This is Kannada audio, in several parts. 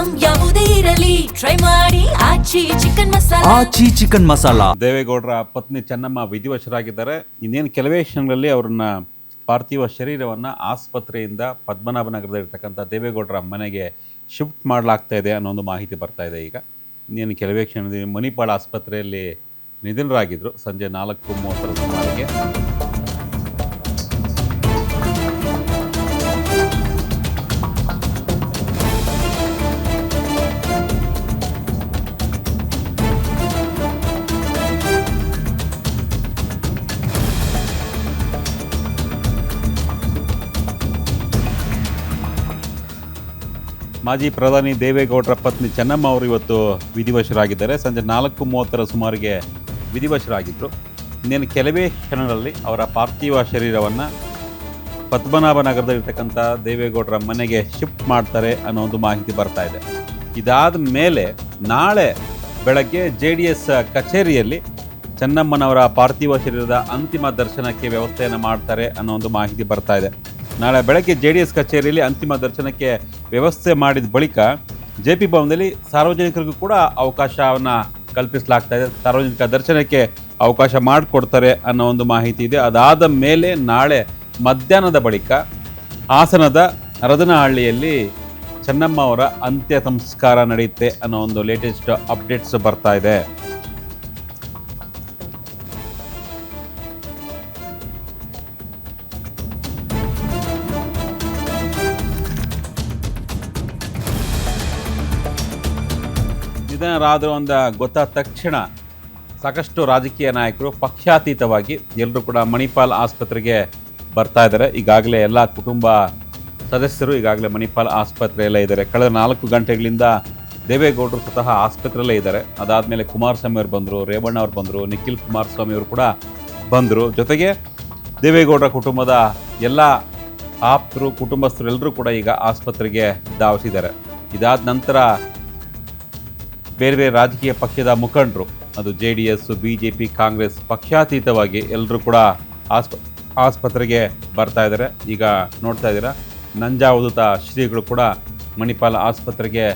ಐಟಂ ಯಾವುದೇ ಇರಲಿ ಟ್ರೈ ಮಾಡಿ ಆಚಿ ಚಿಕನ್ ಮಸಾಲಾ. ದೇವೇಗೌಡರ ಪತ್ನಿ ಚೆನ್ನಮ್ಮ ವಿಧಿವಶರಾಗಿದ್ದಾರೆ. ಇನ್ನೇನು ಕೆಲವೇ ಕ್ಷಣಗಳಲ್ಲಿ ಅವ್ರನ್ನ ಪಾರ್ಥಿವ ಶರೀರವನ್ನು ಆಸ್ಪತ್ರೆಯಿಂದ ಪದ್ಮನಾಭನಗರದಲ್ಲಿರ್ತಕ್ಕಂಥ ದೇವೇಗೌಡರ ಮನೆಗೆ ಶಿಫ್ಟ್ ಮಾಡಲಾಗ್ತಾ ಇದೆ ಅನ್ನೋ ಒಂದು ಮಾಹಿತಿ ಬರ್ತಾ ಇದೆ. ಈಗ ಇನ್ನೇನು ಕೆಲವೇ ಕ್ಷಣದಲ್ಲಿ ಮಣಿಪಾಲ್ ಆಸ್ಪತ್ರೆಯಲ್ಲಿ ನಿಧನರಾಗಿದ್ದರು ಸಂಜೆ 4:30 ಸುಮಾರಿಗೆ. ಮಾಜಿ ಪ್ರಧಾನಿ ದೇವೇಗೌಡರ ಪತ್ನಿ ಚೆನ್ನಮ್ಮ ಅವರು ಇವತ್ತು ವಿಧಿವಶರಾಗಿದ್ದಾರೆ. ಸಂಜೆ 4:30 ಸುಮಾರಿಗೆ ವಿಧಿವಶರಾಗಿದ್ದರು. ಇನ್ನೇನು ಕೆಲವೇ ಕ್ಷಣಗಳಲ್ಲಿ ಅವರ ಪಾರ್ಥಿವ ಶರೀರವನ್ನು ಪದ್ಮನಾಭನಗರದಲ್ಲಿರ್ತಕ್ಕಂಥ ದೇವೇಗೌಡರ ಮನೆಗೆ ಶಿಫ್ಟ್ ಮಾಡ್ತಾರೆ ಅನ್ನೋ ಒಂದು ಮಾಹಿತಿ ಬರ್ತಾ ಇದೆ. ಇದಾದ ಮೇಲೆ ನಾಳೆ ಬೆಳಗ್ಗೆ JDS ಕಚೇರಿಯಲ್ಲಿ ಚೆನ್ನಮ್ಮನವರ ಪಾರ್ಥಿವ ಶರೀರದ ಅಂತಿಮ ದರ್ಶನಕ್ಕೆ ವ್ಯವಸ್ಥೆಯನ್ನು ಮಾಡ್ತಾರೆ ಅನ್ನೋ ಒಂದು ಮಾಹಿತಿ ಬರ್ತಾ ಇದೆ. ನಾಳೆ ಬೆಳಗ್ಗೆ JDS ಕಚೇರಿಯಲ್ಲಿ ಅಂತಿಮ ದರ್ಶನಕ್ಕೆ ವ್ಯವಸ್ಥೆ ಮಾಡಿದ ಬಳಿಕ JP ಭವನದಲ್ಲಿ ಸಾರ್ವಜನಿಕರಿಗೂ ಕೂಡ ಅವಕಾಶವನ್ನು ಕಲ್ಪಿಸಲಾಗ್ತಾ ಇದೆ. ಸಾರ್ವಜನಿಕ ದರ್ಶನಕ್ಕೆ ಅವಕಾಶ ಮಾಡಿಕೊಡ್ತಾರೆ ಅನ್ನೋ ಒಂದು ಮಾಹಿತಿ ಇದೆ. ಅದಾದ ಮೇಲೆ ನಾಳೆ ಮಧ್ಯಾಹ್ನದ ಬಳಿಕ ಹಾಸನದ ಹರದನಹಳ್ಳಿಯಲ್ಲಿ ಚೆನ್ನಮ್ಮ ಅವರ ಅಂತ್ಯ ಸಂಸ್ಕಾರ ನಡೆಯುತ್ತೆ ಅನ್ನೋ ಒಂದು ಲೇಟೆಸ್ಟ್ ಅಪ್ಡೇಟ್ಸ್ ಬರ್ತಾ ಇದೆ. ನಿಧನರಾದರು ಅಂತ ಗೊತ್ತಾದ ತಕ್ಷಣ ಸಾಕಷ್ಟು ರಾಜಕೀಯ ನಾಯಕರು ಪಕ್ಷಾತೀತವಾಗಿ ಎಲ್ಲರೂ ಕೂಡ ಮಣಿಪಾಲ್ ಆಸ್ಪತ್ರೆಗೆ ಬರ್ತಾ ಇದ್ದಾರೆ. ಈಗಾಗಲೇ ಎಲ್ಲ ಕುಟುಂಬ ಸದಸ್ಯರು ಈಗಾಗಲೇ ಮಣಿಪಾಲ್ ಆಸ್ಪತ್ರೆಯಲ್ಲೇ ಇದ್ದಾರೆ. ಕಳೆದ 4 ಗಂಟೆಗಳಿಂದ ದೇವೇಗೌಡರು ಸ್ವತಃ ಆಸ್ಪತ್ರೆಯಲ್ಲೇ ಇದ್ದಾರೆ. ಅದಾದಮೇಲೆ ಕುಮಾರಸ್ವಾಮಿ ಅವರು ಬಂದರು, ರೇವಣ್ಣ ಅವರು ಬಂದರು, ನಿಖಿಲ್ ಕುಮಾರಸ್ವಾಮಿ ಅವರು ಕೂಡ ಬಂದರು. ಜೊತೆಗೆ ದೇವೇಗೌಡರ ಕುಟುಂಬದ ಎಲ್ಲ ಆಪ್ತರು, ಕುಟುಂಬಸ್ಥರು ಎಲ್ಲರೂ ಕೂಡ ಈಗ ಆಸ್ಪತ್ರೆಗೆ ಧಾವಿಸಿದ್ದಾರೆ. ಇದಾದ ನಂತರ ಬೇರೆ ಬೇರೆ ರಾಜಕೀಯ ಪಕ್ಷದ ಮುಖಂಡರು, ಅದು JDS, BJP, ಕಾಂಗ್ರೆಸ್ ಪಕ್ಷಾತೀತವಾಗಿ ಎಲ್ಲರೂ ಕೂಡ ಆಸ್ಪತ್ರೆಗೆ ಬರ್ತಾ ಇದ್ದಾರೆ. ಈಗ ನೋಡ್ತಾ ಇದ್ದೀರಾ, ನಂಜಾವಧೂತ ಶ್ರೀಗಳು ಕೂಡ ಮಣಿಪಾಲ್ ಆಸ್ಪತ್ರೆಗೆ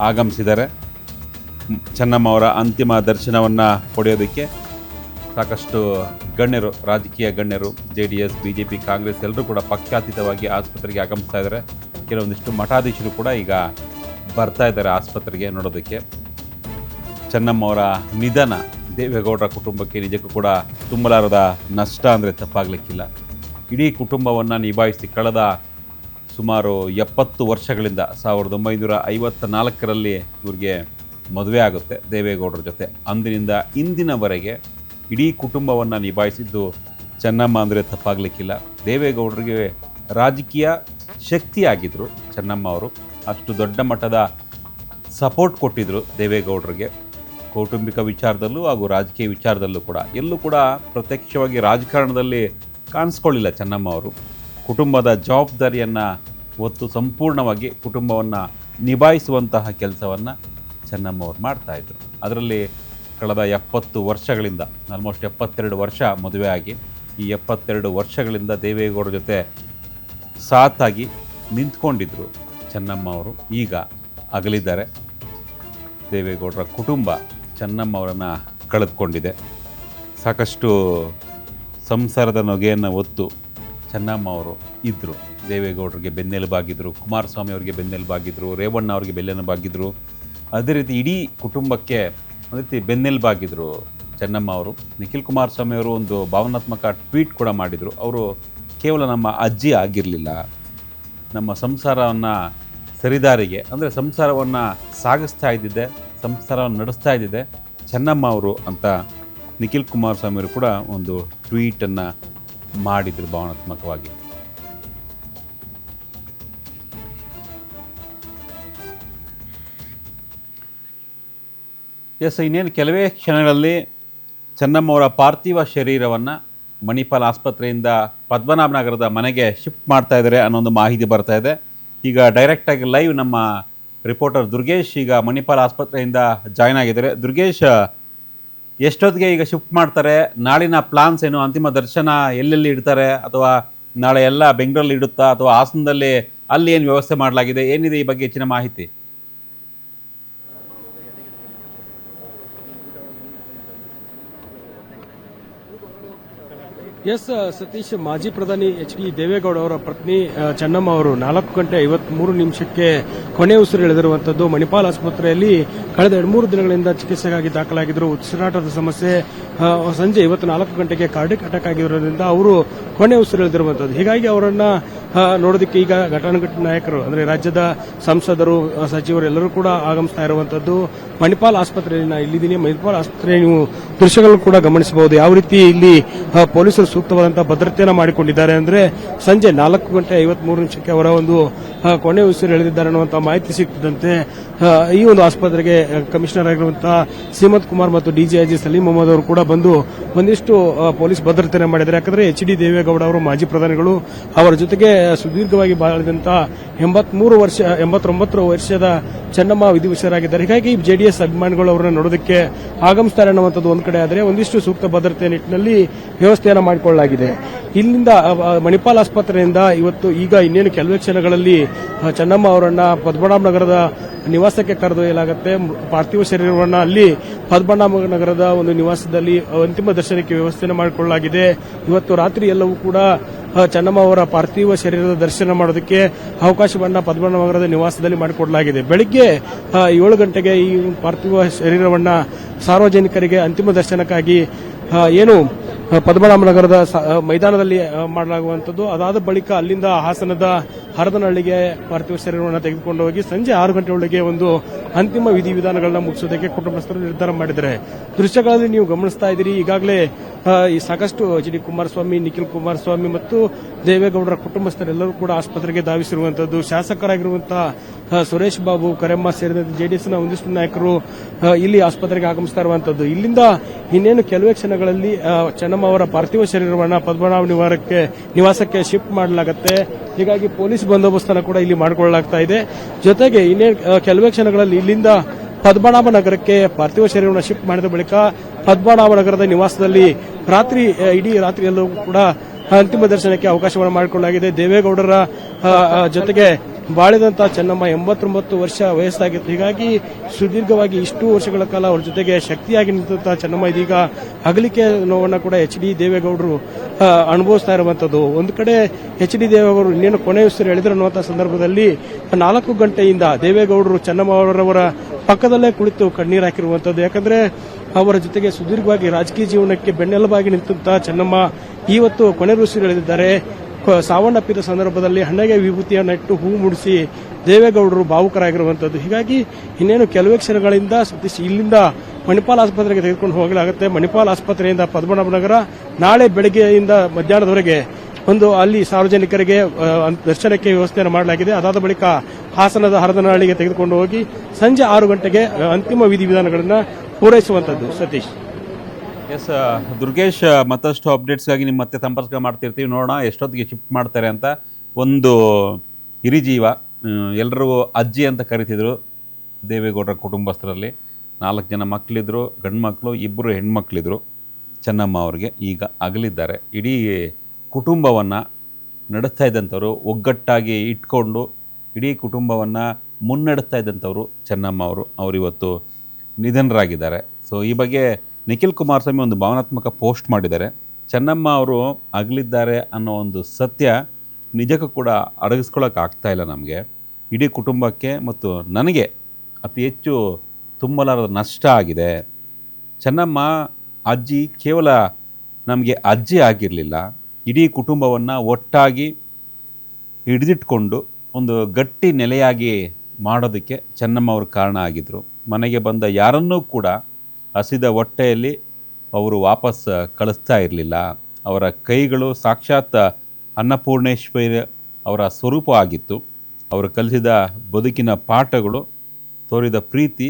ಆಗಮಿಸಿದ್ದಾರೆ. ಚೆನ್ನಮ್ಮ ಅವರ ಅಂತಿಮ ದರ್ಶನವನ್ನು ಪಡೆಯೋದಕ್ಕೆ ಸಾಕಷ್ಟು ಗಣ್ಯರು, ರಾಜಕೀಯ ಗಣ್ಯರು, JDS, BJP, ಕಾಂಗ್ರೆಸ್ ಎಲ್ಲರೂ ಕೂಡ ಪಕ್ಷಾತೀತವಾಗಿ ಆಸ್ಪತ್ರೆಗೆ ಆಗಮಿಸ್ತಾ ಇದ್ದಾರೆ. ಕೆಲವೊಂದಿಷ್ಟು ಮಠಾಧೀಶರು ಕೂಡ ಈಗ ಬರ್ತಾ ಇದ್ದಾರೆ ಆಸ್ಪತ್ರೆಗೆ ನೋಡೋದಕ್ಕೆ. ಚೆನ್ನಮ್ಮ ಅವರ ನಿಧನ ದೇವೇಗೌಡರ ಕುಟುಂಬಕ್ಕೆ ನಿಜಕ್ಕೂ ಕೂಡ ತುಂಬಲಾರದ ನಷ್ಟ ಅಂದರೆ ತಪ್ಪಾಗಲಿಕ್ಕಿಲ್ಲ. ಇಡೀ ಕುಟುಂಬವನ್ನು ನಿಭಾಯಿಸಿ ಕಳೆದ ಸುಮಾರು 70 ವರ್ಷಗಳಿಂದ 1954ರಲ್ಲಿ ಇವ್ರಿಗೆ ಮದುವೆ ಆಗುತ್ತೆ ದೇವೇಗೌಡರ ಜೊತೆ. ಅಂದಿನಿಂದ ಇಂದಿನವರೆಗೆ ಇಡೀ ಕುಟುಂಬವನ್ನು ನಿಭಾಯಿಸಿದ್ದು ಚೆನ್ನಮ್ಮ ಅಂದರೆ ತಪ್ಪಾಗಲಿಕ್ಕಿಲ್ಲ. ದೇವೇಗೌಡರಿಗೆ ರಾಜಕೀಯ ಶಕ್ತಿಯಾಗಿದ್ದರು ಚೆನ್ನಮ್ಮ ಅವರು. ಅಷ್ಟು ದೊಡ್ಡ ಮಟ್ಟದ ಸಪೋರ್ಟ್ ಕೊಟ್ಟಿದ್ದರು ದೇವೇಗೌಡರಿಗೆ, ಕೌಟುಂಬಿಕ ವಿಚಾರದಲ್ಲೂ ಹಾಗೂ ರಾಜಕೀಯ ವಿಚಾರದಲ್ಲೂ ಕೂಡ. ಎಲ್ಲೂ ಕೂಡ ಪ್ರತ್ಯಕ್ಷವಾಗಿ ರಾಜಕಾರಣದಲ್ಲಿ ಕಾಣಿಸ್ಕೊಳ್ಳಿಲ್ಲ ಚೆನ್ನಮ್ಮ ಅವರು. ಕುಟುಂಬದ ಜವಾಬ್ದಾರಿಯನ್ನು ಹೊತ್ತು ಸಂಪೂರ್ಣವಾಗಿ ಕುಟುಂಬವನ್ನು ನಿಭಾಯಿಸುವಂತಹ ಕೆಲಸವನ್ನು ಚೆನ್ನಮ್ಮ ಅವರು ಮಾಡ್ತಾಯಿದ್ರು. ಅದರಲ್ಲಿ ಕಳೆದ 70 ವರ್ಷಗಳಿಂದ ಆಲ್ಮೋಸ್ಟ್ 72 ವರ್ಷ ಮದುವೆ ಆಗಿ ಈ 72 ವರ್ಷಗಳಿಂದ ದೇವೇಗೌಡರ ಜೊತೆ ಸಾಥಾಗಿ ನಿಂತ್ಕೊಂಡಿದ್ದರು ಚೆನ್ನಮ್ಮ ಅವರು. ಈಗ ಅಗಲಿದ್ದಾರೆ. ದೇವೇಗೌಡರ ಕುಟುಂಬ ಚೆನ್ನಮ್ಮ ಅವರನ್ನು ಕಳೆದುಕೊಂಡಿದೆ. ಸಾಕಷ್ಟು ಸಂಸಾರದ ನೊಗೆಯನ್ನು ಹೊತ್ತು ಚೆನ್ನಮ್ಮ ಅವರು ಇದ್ದರು. ದೇವೇಗೌಡರಿಗೆ ಬೆನ್ನೆಲುಬಾಗಿದ್ದರು, ಕುಮಾರಸ್ವಾಮಿ ಅವರಿಗೆ ಬೆನ್ನೆಲುಬಾಗಿದ್ದರು, ರೇವಣ್ಣ ಅವರಿಗೆ ಬೆನ್ನೆಲುಬಾಗಿದ್ದರು. ಅದೇ ರೀತಿ ಇಡೀ ಕುಟುಂಬಕ್ಕೆ ಒಂದು ರೀತಿ ಬೆನ್ನೆಲುಬಾಗಿದ್ದರು ಚೆನ್ನಮ್ಮ ಅವರು. ನಿಖಿಲ್ ಕುಮಾರಸ್ವಾಮಿ ಅವರು ಒಂದು ಭಾವನಾತ್ಮಕ ಟ್ವೀಟ್ ಕೂಡ ಮಾಡಿದರು. ಅವರು ಕೇವಲ ನಮ್ಮ ಅಜ್ಜಿ ಆಗಿರಲಿಲ್ಲ, ನಮ್ಮ ಸಂಸಾರವನ್ನು ಸರಿದಾರಿಗೆ, ಅಂದರೆ ಸಂಸಾರವನ್ನು ಸಾಗಿಸ್ತಾ ಇದ್ದಿದ್ದೆ, ಸಂಸಾರವನ್ನು ನಡೆಸ್ತಾ ಇದ್ದಿದ್ದೆ ಚೆನ್ನಮ್ಮ ಅವರು ಅಂತ ನಿಖಿಲ್ ಕುಮಾರಸ್ವಾಮಿ ಅವರು ಕೂಡ ಒಂದು ಟ್ವೀಟನ್ನು ಮಾಡಿದರು ಭಾವನಾತ್ಮಕವಾಗಿ. ಇನ್ನೇನು ಕೆಲವೇ ಕ್ಷಣಗಳಲ್ಲಿ ಚೆನ್ನಮ್ಮ ಅವರ ಪಾರ್ಥಿವ ಶರೀರವನ್ನು ಮಣಿಪಾಲ್ ಆಸ್ಪತ್ರೆಯಿಂದ ಪದ್ಮನಾಭನಗರದ ಮನೆಗೆ ಶಿಫ್ಟ್ ಮಾಡ್ತಾ ಇದ್ದಾರೆ ಅನ್ನೋ ಒಂದು ಮಾಹಿತಿ ಬರ್ತಾ ಇದೆ. ಈಗ ಡೈರೆಕ್ಟಾಗಿ ಲೈವ್ ನಮ್ಮ ರಿಪೋರ್ಟರ್ ದುರ್ಗೇಶ್ ಈಗ ಮಣಿಪಾಲ್ ಆಸ್ಪತ್ರೆಯಿಂದ ಜಾಯ್ನ್ ಆಗಿದ್ದಾರೆ. ದುರ್ಗೇಶ್, ಎಷ್ಟೊತ್ತಿಗೆ ಈಗ ಶಿಫ್ಟ್ ಮಾಡ್ತಾರೆ? ನಾಳಿನ ಪ್ಲಾನ್ಸ್ ಏನು? ಅಂತಿಮ ದರ್ಶನ ಎಲ್ಲೆಲ್ಲಿ ಇಡ್ತಾರೆ? ಅಥವಾ ನಾಳೆ ಎಲ್ಲ ಬೆಂಗಳೂರಲ್ಲಿ ಇಡುತ್ತಾ ಅಥವಾ ಹಾಸನದಲ್ಲಿ ಅಲ್ಲಿ ಏನು ವ್ಯವಸ್ಥೆ ಮಾಡಲಾಗಿದೆ? ಏನಿದೆ ಈ ಬಗ್ಗೆ ಹೆಚ್ಚಿನ ಮಾಹಿತಿ? ಎಸ್ ಸತೀಶ್, ಮಾಜಿ ಪ್ರಧಾನಿ ಎಚ್ ಡಿ ದೇವೇಗೌಡ ಅವರ ಪತ್ನಿ ಚೆನ್ನಮ್ಮ ಅವರು 4:53 ಕೊನೆ ಉಸಿರು ಎಳೆದಿರುವಂತದ್ದು. ಮಣಿಪಾಲ್ ಆಸ್ಪತ್ರೆಯಲ್ಲಿ ಕಳೆದ 2-3 ದಿನಗಳಿಂದ ಚಿಕಿತ್ಸೆಗಾಗಿ ದಾಖಲಾಗಿದ್ದರು. ಉಸಿರಾಟದ ಸಮಸ್ಯೆ, ಸಂಜೆ ಇವತ್ತು 4 ಗಂಟೆಗೆ ಕಾರ್ಡಿಯಕ್ ಅಟ್ಯಾಕ್ ಆಗಿರೋದ್ರಿಂದ ಅವರು ಕೊನೆ ಉಸಿರು ಎಳೆದಿರುವಂತದ್ದು. ಹೀಗಾಗಿ ಅವರನ್ನ ನೋಡೋದಕ್ಕೆ ಈಗ ಘಟಾನುಘಟಿ ನಾಯಕರು ಅಂದ್ರೆ ರಾಜ್ಯದ ಸಂಸದರು, ಸಚಿವರು ಎಲ್ಲರೂ ಕೂಡ ಆಗಮಿಸ್ತಾ ಇರುವಂತದ್ದು. ಮಣಿಪಾಲ್ ಆಸ್ಪತ್ರೆಯಲ್ಲಿ ಇಲ್ಲಿದ್ದೀನಿ. ಮಣಿಪಾಲ್ ಆಸ್ಪತ್ರೆ ನೀವು ದೃಶ್ಯಗಳನ್ನು ಕೂಡ ಗಮನಿಸಬಹುದು. ಯಾವ ರೀತಿ ಇಲ್ಲಿ ಪೊಲೀಸರು ಸೂಕ್ತವಾದಂತಹ ಭದ್ರತೆಯನ್ನು ಮಾಡಿಕೊಂಡಿದ್ದಾರೆ ಅಂದ್ರೆ ಸಂಜೆ 4:53 ಅವರ ಒಂದು ಕೊನೆ ಉಸಿರು ಎಳೆದಿದ್ದಾರೆ ಅನ್ನುವಂತಹ ಮಾಹಿತಿ ಸಿಕ್ಕಿದಂತೆ ಈ ಒಂದು ಆಸ್ಪತ್ರೆಗೆ ಕಮಿಷನರ್ ಆಗಿರುವಂತಹ ಸೀಮಂತ್ ಕುಮಾರ್ ಮತ್ತು ಡಿಜಿಐಜಿ ಸಲೀಂ ಮೊಹಮ್ಮದ್ ಅವರು ಕೂಡ ಬಂದು ಒಂದಿಷ್ಟು ಪೊಲೀಸ್ ಭದ್ರತೆಯನ್ನು ಮಾಡಿದ್ದಾರೆ. ಯಾಕಂದ್ರೆ ಎಚ್ ಡಿ ದೇವೇಗೌಡ ಅವರು ಮಾಜಿ ಪ್ರಧಾನಿಗಳು, ಅವರ ಜೊತೆಗೆ ಸುದೀರ್ಘವಾಗಿ ಬಾಳಿದಂತಹ 89 ವರ್ಷದ ಚೆನ್ನಮ್ಮ ವಿಧಿವಶರಾಗಿದ್ದಾರೆ. ಹೀಗಾಗಿ ಜೆಡಿಎಸ್ ಅಭಿಮಾನಿಗಳು ಅವರನ್ನು ನೋಡೋದಕ್ಕೆ ಆಗಮಿಸ್ತಾರೆ ಅನ್ನುವಂಥದ್ದು ಒಂದು ಕಡೆ ಆದರೆ ಒಂದಿಷ್ಟು ಸೂಕ್ತ ಭದ್ರತೆ ನಿಟ್ಟಿನಲ್ಲಿ ವ್ಯವಸ್ಥೆಯನ್ನು ಮಾಡಿಕೊಳ್ಳಲಾಗಿದೆ. ಇಲ್ಲಿಂದ ಮಣಿಪಾಲ್ ಆಸ್ಪತ್ರೆಯಿಂದ ಇವತ್ತು ಈಗ ಇನ್ನೇನು ಕೆಲವೇ ಕ್ಷಣಗಳಲ್ಲಿ ಚೆನ್ನಮ್ಮ ಅವರನ್ನ ಪದ್ಮನಾಭ ನಗರದ ನಿವಾಸಕ್ಕೆ ಕರೆದೊಯ್ಯಲಾಗುತ್ತೆ. ಪಾರ್ಥಿವ ಶರೀರವನ್ನು ಅಲ್ಲಿ ಪದ್ಮನಾಭ ನಗರದ ಒಂದು ನಿವಾಸದಲ್ಲಿ ಅಂತಿಮ ದರ್ಶನಕ್ಕೆ ವ್ಯವಸ್ಥೆಯನ್ನು ಮಾಡಿಕೊಳ್ಳಲಾಗಿದೆ. ಇವತ್ತು ರಾತ್ರಿ ಎಲ್ಲವೂ ಕೂಡ ಚೆನ್ನಮ್ಮ ಅವರ ಪಾರ್ಥಿವ ಶರೀರದ ದರ್ಶನ ಮಾಡೋದಕ್ಕೆ ಅವಕಾಶವನ್ನ ಪದ್ಮನಾಭ ನಗರದ ನಿವಾಸದಲ್ಲಿ ಮಾಡಿಕೊಡಲಾಗಿದೆ. ಬೆಳಿಗ್ಗೆ 7 ಗಂಟೆಗೆ ಈ ಪಾರ್ಥಿವ ಶರೀರವನ್ನ ಸಾರ್ವಜನಿಕರಿಗೆ ಅಂತಿಮ ದರ್ಶನಕ್ಕಾಗಿ ಏನು ಪದ್ಮನಾಭ ನಗರದ ಮೈದಾನದಲ್ಲಿ ಮಾಡಲಾಗುವಂಥದ್ದು. ಅದಾದ ಬಳಿಕ ಅಲ್ಲಿಂದ ಹಾಸನದ ಹರದನಹಳ್ಳಿಗೆ ಪಾರ್ಥಿವ ಶರೀರವನ್ನು ತೆಗೆದುಕೊಂಡು ಹೋಗಿ ಸಂಜೆ 6 ಗಂಟೆ ಒಳಗೆ ಒಂದು ಅಂತಿಮ ವಿಧಿವಿಧಾನಗಳನ್ನ ಮುಗಿಸೋದಕ್ಕೆ ಕುಟುಂಬಸ್ಥರು ನಿರ್ಧಾರ ಮಾಡಿದ್ದಾರೆ. ದೃಶ್ಯಗಳಲ್ಲಿ ನೀವು ಗಮನಿಸ್ತಾ ಇದ್ದೀರಿ. ಈಗಾಗಲೇ ಸಾಕಷ್ಟು ಎಚ್ ಡಿ ಕುಮಾರಸ್ವಾಮಿ, ನಿಖಿಲ್ ಕುಮಾರಸ್ವಾಮಿ ಮತ್ತು ದೇವೇಗೌಡರ ಕುಟುಂಬಸ್ಥರೆಲ್ಲರೂ ಕೂಡ ಆಸ್ಪತ್ರೆಗೆ ಧಾವಿಸಿರುವಂತದ್ದು. ಶಾಸಕರಾಗಿರುವಂತಹ ಸುರೇಶ್ ಬಾಬು, ಕರೆಮ್ಮ ಸೇರಿದಂತೆ ಜೆಡಿಎಸ್ನ ಒಂದಿಷ್ಟು ನಾಯಕರು ಇಲ್ಲಿ ಆಸ್ಪತ್ರೆಗೆ ಆಗಮಿಸ್ತಾ ಇರುವಂತದ್ದು. ಇಲ್ಲಿಂದ ಇನ್ನೇನು ಕೆಲವೇ ಕ್ಷಣಗಳಲ್ಲಿ ಚೆನ್ನಮ್ಮ ಅವರ ಪಾರ್ಥಿವ ಶರೀರವನ್ನು ಪದ್ಮನಾಭ ನಿವಾಸಕ್ಕೆ ಶಿಫ್ಟ್ ಮಾಡಲಾಗುತ್ತೆ. ಹೀಗಾಗಿ ಪೊಲೀಸ್ ಬಂದೋಬಸ್ತನ್ನು ಕೂಡ ಇಲ್ಲಿ ಮಾಡಿಕೊಳ್ಳಲಾಗ್ತಾ ಇದೆ. ಜೊತೆಗೆ ಇನ್ನೇನು ಕೆಲವೇ ಕ್ಷಣಗಳಲ್ಲಿ ಇಲ್ಲಿಂದ ಪದ್ಮನಾಭ ನಗರಕ್ಕೆ ಪಾರ್ಥಿವ ಶರೀರವನ್ನು ಶಿಫ್ಟ್ ಮಾಡಿದ ಬಳಿಕ ಪದ್ಮನಾಭ ನಗರದ ನಿವಾಸದಲ್ಲಿ ಇಡೀ ರಾತ್ರಿ ಎಲ್ಲವೂ ಕೂಡ ಅಂತಿಮ ದರ್ಶನಕ್ಕೆ ಅವಕಾಶವನ್ನು ಮಾಡಿಕೊಳ್ಳಲಾಗಿದೆ. ದೇವೇಗೌಡರ ಜೊತೆಗೆ ಬಾಳಿದಂತಹ ಚೆನ್ನಮ್ಮ 89 ವರ್ಷ ವಯಸ್ಸಾಗಿತ್ತು. ಹೀಗಾಗಿ ಸುದೀರ್ಘವಾಗಿ ಇಷ್ಟು ವರ್ಷಗಳ ಕಾಲ ಅವರ ಜೊತೆಗೆ ಶಕ್ತಿಯಾಗಿ ನಿಂತಹ ಚೆನ್ನಮ್ಮ ಇದೀಗ ಅಗಲಿಕೆ ನೋವನ್ನು ಕೂಡ ಎಚ್ ಡಿ ದೇವೇಗೌಡರು ಅನುಭವಿಸ್ತಾ ಇರುವಂತದ್ದು. ಒಂದು ಕಡೆ ಎಚ್ ಡಿ ದೇವೇಗೌಡರು ಇನ್ನೇನು ಕೊನೆ ಉಸಿರು ಎಳೆದರು ಅನ್ನುವಂತಹ ಸಂದರ್ಭದಲ್ಲಿ 4 ಗಂಟೆಯಿಂದ ದೇವೇಗೌಡರು ಚೆನ್ನಮ್ಮ ಅವರವರ ಪಕ್ಕದಲ್ಲೇ ಕುಳಿತು ಕಣ್ಣೀರು ಹಾಕಿರುವಂತದ್ದು. ಯಾಕಂದ್ರೆ ಅವರ ಜೊತೆಗೆ ಸುದೀರ್ಘವಾಗಿ ರಾಜಕೀಯ ಜೀವನಕ್ಕೆ ಬೆನ್ನೆಲುಬಾಗಿ ನಿಂತಹ ಚೆನ್ನಮ್ಮ ಇವತ್ತು ಕೊನೆ ಉಸಿರು ಎಳೆದಿದ್ದಾರೆ. ಸಾವನ್ನಪ್ಪಿದ ಸಂದರ್ಭದಲ್ಲಿ ಹಣ್ಣೆಗೆ ವಿಭೂತಿಯನ್ನು ಇಟ್ಟು ಹೂ ಮುಡಿಸಿ ದೇವೇಗೌಡರು ಭಾವುಕರಾಗಿರುವಂತದ್ದು. ಹೀಗಾಗಿ ಇನ್ನೇನು ಕೆಲವೇ ಕ್ಷಣಗಳಿಂದ ಇಲ್ಲಿಂದ ಮಣಿಪಾಲ್ ಆಸ್ಪತ್ರೆಗೆ ತೆಗೆದುಕೊಂಡು ಹೋಗಲಾಗುತ್ತೆ. ಮಣಿಪಾಲ್ ಆಸ್ಪತ್ರೆಯಿಂದ ಪದ್ಮನಾಭ ನಗರ ನಾಳೆ ಬೆಳಗ್ಗೆಯಿಂದ ಮಧ್ಯಾಹ್ನದವರೆಗೆ ಒಂದು ಅಲ್ಲಿ ಸಾರ್ವಜನಿಕರಿಗೆ ದರ್ಶನಕ್ಕೆ ವ್ಯವಸ್ಥೆಯನ್ನು ಮಾಡಲಾಗಿದೆ. ಅದಾದ ಬಳಿಕ ಹಾಸನದ ಹರದನಹಳ್ಳಿಗೆ ತೆಗೆದುಕೊಂಡು ಹೋಗಿ ಸಂಜೆ 6 ಗಂಟೆಗೆ ಅಂತಿಮ ವಿಧಿವಿಧಾನಗಳನ್ನು ಪೂರೈಸುವಂತದ್ದು. ಸತೀಶ್. ಎಸ್ ದುರ್ಗೇಶ್, ಮತ್ತಷ್ಟು ಅಪ್ಡೇಟ್ಸ್ಗಾಗಿ ನಿಮ್ಮ ಮತ್ತೆ ಸಂಪರ್ಕ ಮಾಡ್ತಿರ್ತೀವಿ. ನೋಡೋಣ ಎಷ್ಟೊತ್ತಿಗೆ ಶಿಫ್ಟ್ ಮಾಡ್ತಾರೆ ಅಂತ. ಒಂದು ಹಿರಿಜೀವ, ಎಲ್ಲರೂ ಅಜ್ಜಿ ಅಂತ ಕರಿತಿದ್ರು ದೇವೇಗೌಡರ ಕುಟುಂಬಸ್ಥರಲ್ಲಿ. 4 ಜನ ಮಕ್ಕಳಿದ್ರು, ಗಂಡು ಮಕ್ಕಳು, 2 ಹೆಣ್ಮಕ್ಳಿದ್ರು. ಚೆನ್ನಮ್ಮ ಅವ್ರಿಗೆ ಈಗ ಅಗಲಿದ್ದಾರೆ. ಇಡೀ ಕುಟುಂಬವನ್ನು ನಡೆಸ್ತಾ ಇದ್ದಂಥವ್ರು, ಒಗ್ಗಟ್ಟಾಗಿ ಇಟ್ಕೊಂಡು ಇಡೀ ಕುಟುಂಬವನ್ನು ಮುನ್ನಡೆಸ್ತಾ ಇದ್ದಂಥವ್ರು ಚೆನ್ನಮ್ಮ ಅವರಿವತ್ತು ನಿಧನರಾಗಿದ್ದಾರೆ. ಸೊ ಈ ಬಗ್ಗೆ ನಿಖಿಲ್ ಕುಮಾರಸ್ವಾಮಿ ಒಂದು ಭಾವನಾತ್ಮಕ ಪೋಸ್ಟ್ ಮಾಡಿದ್ದಾರೆ. ಚೆನ್ನಮ್ಮ ಅವರು ಅಗಲಿದ್ದಾರೆ ಅನ್ನೋ ಒಂದು ಸತ್ಯ ನಿಜಕ್ಕೂ ಕೂಡ ಅಡಗಿಸ್ಕೊಳ್ಳೋಕೆ ಆಗ್ತಾ ಇಲ್ಲ ನಮಗೆ. ಇಡೀ ಕುಟುಂಬಕ್ಕೆ ಮತ್ತು ನನಗೆ ಅತಿ ಹೆಚ್ಚು ತುಂಬಲಾರದ ನಷ್ಟ ಆಗಿದೆ. ಚೆನ್ನಮ್ಮ ಅಜ್ಜಿ ಕೇವಲ ನಮಗೆ ಅಜ್ಜಿ ಆಗಿರಲಿಲ್ಲ, ಇಡೀ ಕುಟುಂಬವನ್ನು ಒಟ್ಟಾಗಿ ಹಿಡಿದಿಟ್ಕೊಂಡು ಒಂದು ಗಟ್ಟಿ ನೆಲೆಯಾಗಿ ಮಾಡೋದಕ್ಕೆ ಚೆನ್ನಮ್ಮ ಅವರು ಕಾರಣ ಆಗಿದ್ದರು. ಮನೆಗೆ ಬಂದ ಯಾರನ್ನೂ ಕೂಡ ಹಸಿದ ಹೊಟ್ಟೆಯಲ್ಲಿ ಅವರು ವಾಪಸ್ ಕಳಿಸ್ತಾ ಇರಲಿಲ್ಲ. ಅವರ ಕೈಗಳು ಸಾಕ್ಷಾತ್ ಅನ್ನಪೂರ್ಣೇಶ್ವರಿ ಅವರ ಸ್ವರೂಪ ಆಗಿತ್ತು. ಅವರು ಕಲಿಸಿದ ಬದುಕಿನ ಪಾಠಗಳು, ತೋರಿದ ಪ್ರೀತಿ